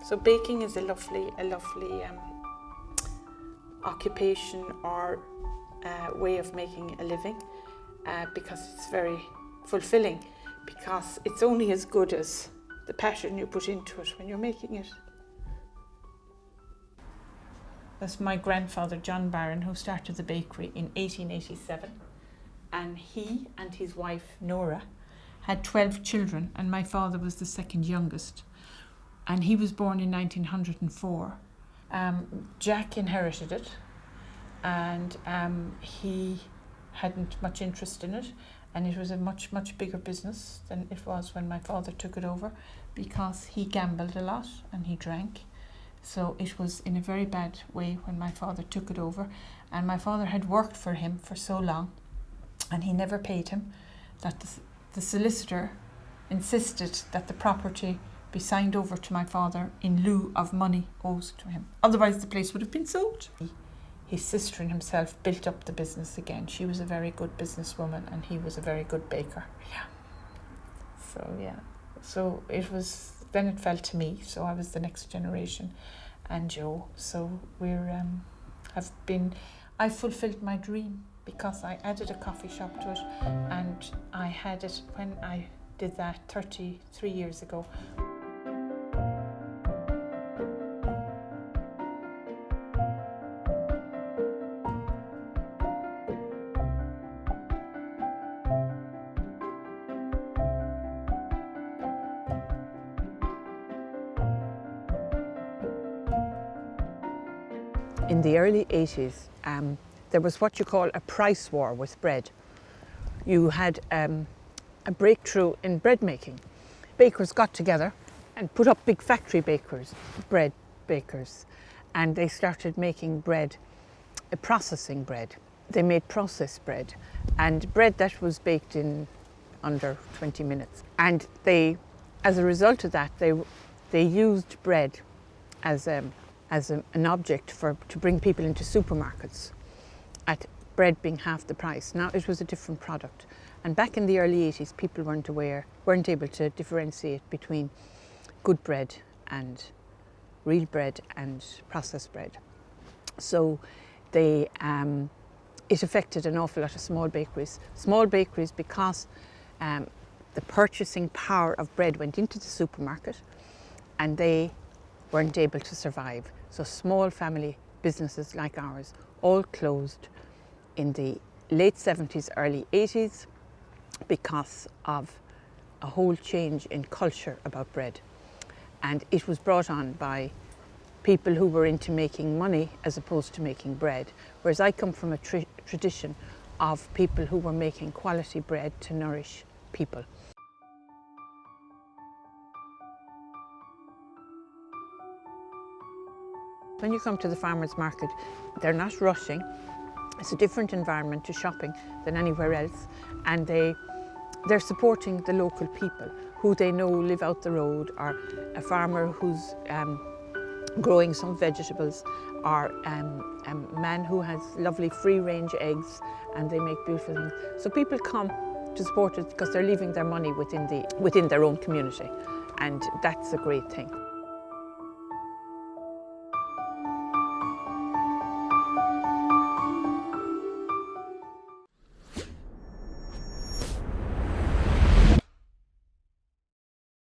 So baking is a lovely occupation or way of making a living because it's very fulfilling, because it's only as good as the passion you put into it when you're making it. That's my grandfather, John Barron, who started the bakery in 1887. And he and his wife, Nora, had 12 children, and my father was the second youngest. And he was born in 1904. Jack inherited it, and he hadn't much interest in it, and it was a much bigger business than it was when my father took it over, because he gambled a lot and he drank. So it was in a very bad way when my father took it over, and my father had worked for him for so long and he never paid him that the solicitor insisted that the property be signed over to my father in lieu of money owed to him. Otherwise the place would have been sold. His sister and himself built up the business again. She was a very good businesswoman and he was a very good baker. So it was, then it fell to me, so I was the next generation, and Joe. So I fulfilled my dream, because I added a coffee shop to it, and I had it when I did that 33 years ago. In the early 80s, there was what you call a price war with bread. You had a breakthrough in bread making. Bakers got together and put up big factory bread bakers, and they started making bread, processing bread. They made processed bread, and bread that was baked in under 20 minutes. And they, as a result of that, they used bread as an object to bring people into supermarkets, at bread being half the price. Now it was a different product, and back in the early 80s people weren't able to differentiate between good bread and real bread and processed bread. So it affected an awful lot of small bakeries because the purchasing power of bread went into the supermarket and they weren't able to survive. So small family businesses like ours all closed in the late 70s, early 80s, because of a whole change in culture about bread. And it was brought on by people who were into making money as opposed to making bread. Whereas I come from a tradition of people who were making quality bread to nourish people. When you come to the farmers market, they're not rushing. It's a different environment to shopping than anywhere else, and they're supporting the local people who they know live out the road, or a farmer who's growing some vegetables, or a man who has lovely free-range eggs and they make beautiful things. So people come to support it because they're leaving their money within their own community, and that's a great thing.